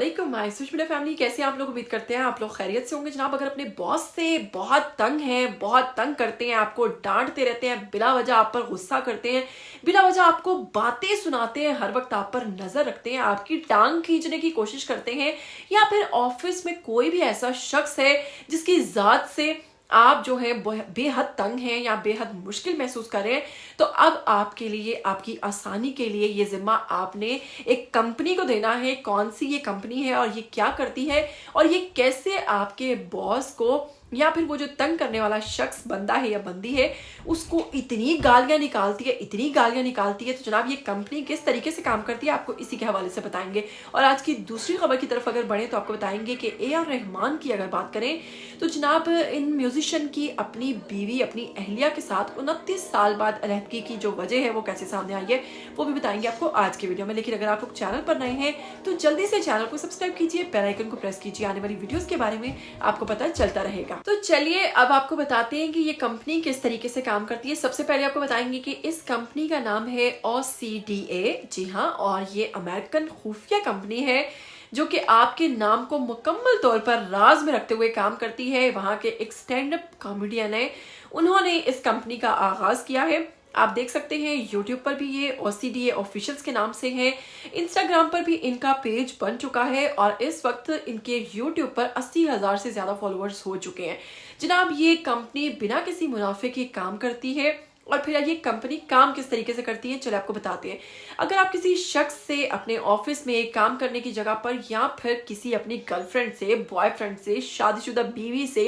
अस्सलामुअलैकुम my social media family, कैसे आप लोग? उम्मीद करते हैं आप लोग खैरियत से होंगे। जनाब, अगर अपने बॉस से बहुत तंग हैं, बहुत तंग करते हैं, आपको डांटते रहते हैं, बिला वजह आप पर गुस्सा करते हैं, बिला वजह आपको बातें सुनाते हैं, हर वक्त आप पर नजर रखते हैं, आपकी टांग खींचने की कोशिश करते हैं, या फिर ऑफिस में कोई भी ऐसा शख्स है जिसकी जात से आप जो है बेहद तंग हैं या बेहद मुश्किल महसूस कर रहे हैं, तो अब आपके लिए, आपकी आसानी के लिए ये जिम्मा आपने एक कंपनी को देना है। कौन सी ये कंपनी है और ये क्या करती है और ये कैसे आपके बॉस को या फिर वो जो तंग करने वाला शख्स, बंदा है या बंदी है, उसको इतनी गालियां निकालती है, इतनी गालियां निकालती है। तो जनाब, ये कंपनी किस तरीके से काम करती है आपको इसी के हवाले से बताएंगे। और आज की दूसरी खबर की तरफ अगर बढ़े तो आपको बताएंगे कि AR रहमान की अगर बात करें तो जनाब, इन म्यूजिशियन की अपनी बीवी, अपनी अहलिया के साथ 29 साल बाद अलहदगी की जो वजह है वो कैसे सामने आई है, वो भी बताएंगे आपको आज की वीडियो में। लेकिन अगर आप लोग चैनल पर नए हैं तो जल्दी से चैनल को सब्सक्राइब कीजिए, बेल आइकन को प्रेस कीजिए, आने वाली वीडियोस के बारे में आपको पता चलता रहेगा। तो चलिए अब आपको बताते हैं कि ये कंपनी किस तरीके से काम करती है। सबसे पहले आपको बताएंगे कि इस कंपनी का नाम है OCDA। जी हाँ, और ये अमेरिकन खुफिया कंपनी है जो कि आपके नाम को मुकम्मल तौर पर राज में रखते हुए काम करती है। वहां के एक स्टैंड अप कॉमेडियन है, उन्होंने इस कंपनी का आगाज किया है। आप देख सकते हैं यूट्यूब पर भी ये OCDA ऑफिशियल्स के नाम से है, इंस्टाग्राम पर भी इनका पेज बन चुका है और इस वक्त इनके यूट्यूब पर 80,000 से ज्यादा फॉलोअर्स हो चुके हैं। जनाब, ये कंपनी बिना किसी मुनाफे के काम करती है। और फिर ये कंपनी काम किस तरीके से करती है, चले आपको बताते हैं। अगर आप किसी शख्स से अपने ऑफिस में काम करने की जगह पर या फिर किसी अपनी गर्लफ्रेंड से, बॉयफ्रेंड से, शादीशुदा बीवी से,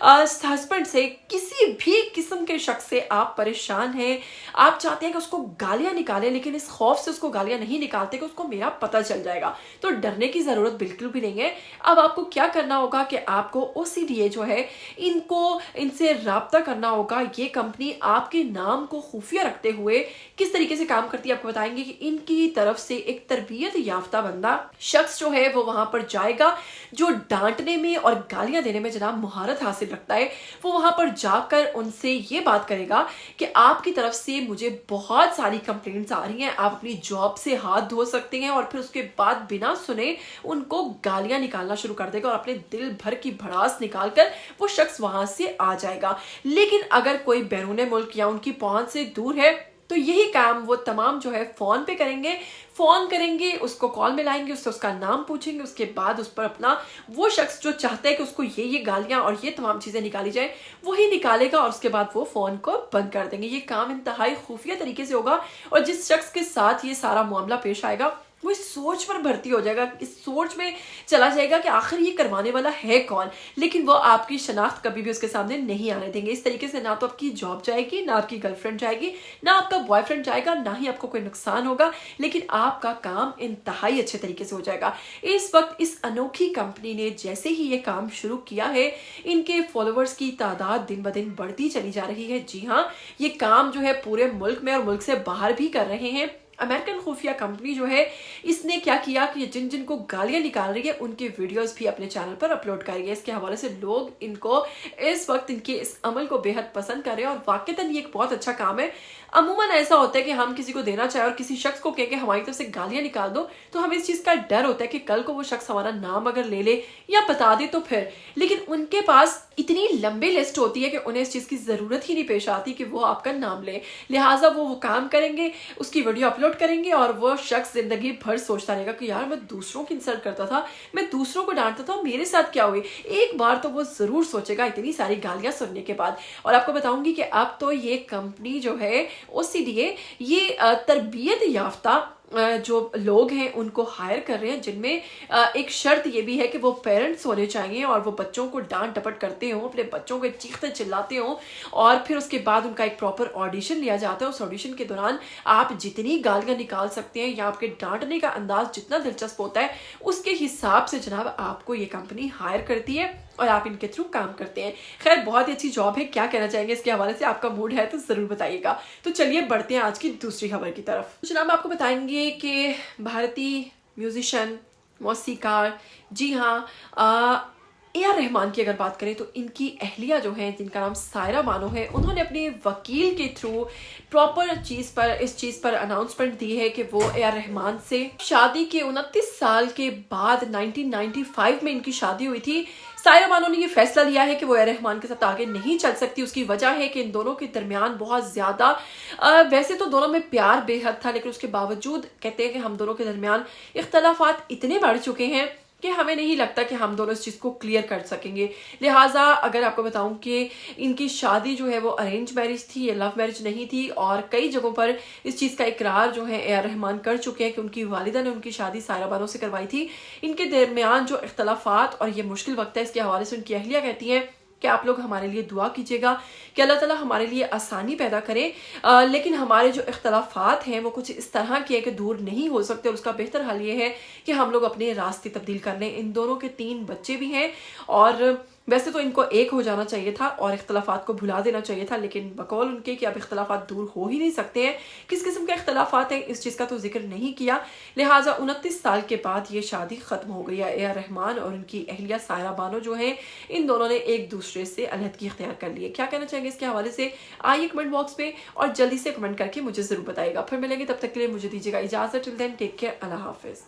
हस्बैंड से, किसी भी किस्म के शख्स से आप परेशान हैं, आप चाहते हैं कि उसको गालियां निकालें, लेकिन इस खौफ से उसको गालियां नहीं निकालते कि उसको मेरा पता चल जाएगा, तो डरने की जरूरत बिल्कुल भी नहीं है। अब आपको क्या करना होगा कि आपको OCDA जो है, इनसे राब्ता करना होगा। ये कंपनी आपके नाम को खुफिया रखते हुए किस तरीके से काम करती है आपको बताएंगे कि इनकी तरफ से एक तरबियत याफ्ता बंदा शख्स जो है वो वहां पर जाएगा, जो डांटने में और गालियां देने में जनाब महारत हासिल रखता है। वो वहां पर जाकर उनसे ये बात करेगा कि आपकी तरफ से मुझे बहुत सारी कंप्लेंट्स आ रही हैं, आप अपनी जॉब से हाथ धो सकते हैं, और फिर उसके बाद बिना सुने उनको गालियां निकालना शुरू कर देगा और अपने दिल भर की भड़ास निकालकर वो शख्स वहां से आ जाएगा। लेकिन अगर कोई बैरून मुल्क या उनकी पहुंच से दूर है तो यही काम वो तमाम जो है फोन पे करेंगे, फोन करेंगे, उसको कॉल में लाएंगे, उससे उसका नाम पूछेंगे, उसके बाद उस पर अपना, वो शख्स जो चाहता है कि उसको ये गालियां और ये तमाम चीजें निकाली जाए, वही निकालेगा और उसके बाद वो फोन को बंद कर देंगे। ये काम इंतहाई खुफिया तरीके से होगा और जिस शख्स के साथ ये सारा मामला पेश आएगा वो इस सोच पर भर्ती हो जाएगा, इस सोच में चला जाएगा कि आखिर ये करवाने वाला है कौन, लेकिन वो आपकी शनाख्त कभी भी उसके सामने नहीं आने देंगे। इस तरीके से ना तो आपकी जॉब जाएगी, ना आपकी गर्लफ्रेंड जाएगी, ना आपका बॉयफ्रेंड जाएगा, ना ही आपको कोई नुकसान होगा, लेकिन आपका काम इंतहाई अच्छे तरीके से हो जाएगा। इस वक्त इस अनोखी कंपनी ने जैसे ही ये काम शुरू किया है, इनके फॉलोअर्स की तादाद दिन ब दिन बढ़ती चली जा रही है। जी हाँ, ये काम जो है पूरे मुल्क में और मुल्क से बाहर भी कर रहे हैं। अमेरिकन खुफिया कंपनी जो है, इसने क्या किया कि जिन जिनको गालियां निकाल रही है उनके वीडियोस भी अपने चैनल पर अपलोड करेंगे। इसके हवाले से लोग इनको इस वक्त इनके इस अमल को बेहद पसंद कर रहे हैं और वाकईतन ये एक बहुत अच्छा काम है। अमूमन ऐसा होता है कि हम किसी को देना चाहे और किसी शख्स को कह के हमारी तरफ से गालियां निकाल दो तो हमें इस चीज का डर होता है कि कल को वो शख्स हमारा नाम अगर ले ले या बता दे तो फिर, लेकिन उनके पास इतनी लंबी लिस्ट होती है कि उन्हें इस चीज की जरूरत ही नहीं पेश आती कि वो आपका नाम ले, लिहाजा वो काम करेंगे, उसकी वीडियो अपलोड करेंगे और वो शख्स जिंदगी भर सोचता रहेगा कि यार मैं दूसरों की इंसल्ट करता था, मैं दूसरों को डांटता था, मेरे साथ क्या हुई। एक बार तो वो जरूर सोचेगा इतनी सारी गालियां सुनने के बाद। और आपको बताऊंगी कि अब तो ये कंपनी जो है OCDA, ये तरबियत याफ्ता जो लोग हैं उनको हायर कर रहे हैं, जिनमें एक शर्त ये भी है कि वो पेरेंट्स होने चाहिए और वो बच्चों को डांट डपट करते हों, अपने बच्चों को चीखते चिल्लाते हों, और फिर उसके बाद उनका एक प्रॉपर ऑडिशन लिया जाता है। उस ऑडिशन के दौरान आप जितनी गालियां निकाल सकते हैं या आपके डांटने का अंदाज जितना दिलचस्प होता है, उसके हिसाब से जनाब आपको ये कंपनी हायर करती है और आप इनके थ्रू काम करते हैं। खैर, बहुत ही अच्छी जॉब है। क्या कहना चाहेंगे इसके हवाले से? आपका मूड है तो जरूर बताइएगा। तो चलिए बढ़ते हैं आज की दूसरी खबर की तरफ। तो जनाब, आपको बताएंगे कि भारतीय म्यूजिशियन, मौसीकार, जी हाँ, ए आर रहमान की अगर बात करें तो इनकी अहलिया जो है, जिनका नाम सायरा बानो है, उन्होंने अपने वकील के थ्रू प्रॉपर इस चीज़ पर अनाउंसमेंट दी है कि वो ए आर रहमान से शादी के 29 साल के बाद 1995 में इनकी शादी हुई थी। सायरा बानो ने ये फैसला लिया है कि वो ए आर रहमान के साथ आगे नहीं चल सकती। उसकी वजह है कि इन दोनों के दरमियान बहुत ज़्यादा वैसे तो दोनों में प्यार बेहद था, लेकिन उसके बावजूद कहते हैं कि हम दोनों के दरमियान इख्तलाफात इतने बढ़ चुके हैं कि हमें नहीं लगता कि हम दोनों इस चीज़ को क्लियर कर सकेंगे। लिहाजा अगर आपको बताऊं कि इनकी शादी जो है वो अरेंज मैरिज थी, ये लव मैरिज नहीं थी, और कई जगहों पर इस चीज़ का इकरार जो है ए आर रहमान कर चुके हैं कि उनकी वालिदा ने उनकी शादी सायरा बानो से करवाई थी। इनके दरमियान जो इख्तलाफात और ये मुश्किल वक्त है, इसके हवाले से उनकी अहलिया कहती हैं कि आप लोग हमारे लिए दुआ कीजिएगा कि अल्लाह ताला हमारे लिए आसानी पैदा करे, लेकिन हमारे जो इख्तलाफात हैं वो कुछ इस तरह के हैं कि दूर नहीं हो सकते, और उसका बेहतर हल ये है कि हम लोग अपने रास्ते तब्दील कर लें। इन दोनों के 3 बच्चे भी हैं, और वैसे तो इनको एक हो जाना चाहिए था और इख्तलाफात को भुला देना चाहिए था, लेकिन बकौल उनके कि अब इख्तलाफात दूर हो ही नहीं सकते हैं। किस किस्म के इख्तलाफात हैं इस चीज़ का तो जिक्र नहीं किया। लिहाजा 29 साल के बाद ये शादी ख़त्म हो गई है। ए आर रहमान और उनकी अहलिया सायरा बानो जो हैं, इन दोनों ने एक दूसरे से अलहदगी इख्तियार कर ली है। क्या कहना चाहेंगे इसके हवाले से आइए कमेंट बॉक्स में और जल्दी से कमेंट करके मुझे ज़रूर बताइएगा। फिर मिलेंगे, तब तक के लिए मुझे दीजिएगा इजाज़त। टिल देन टेक केयर, अल्लाह हाफिज़।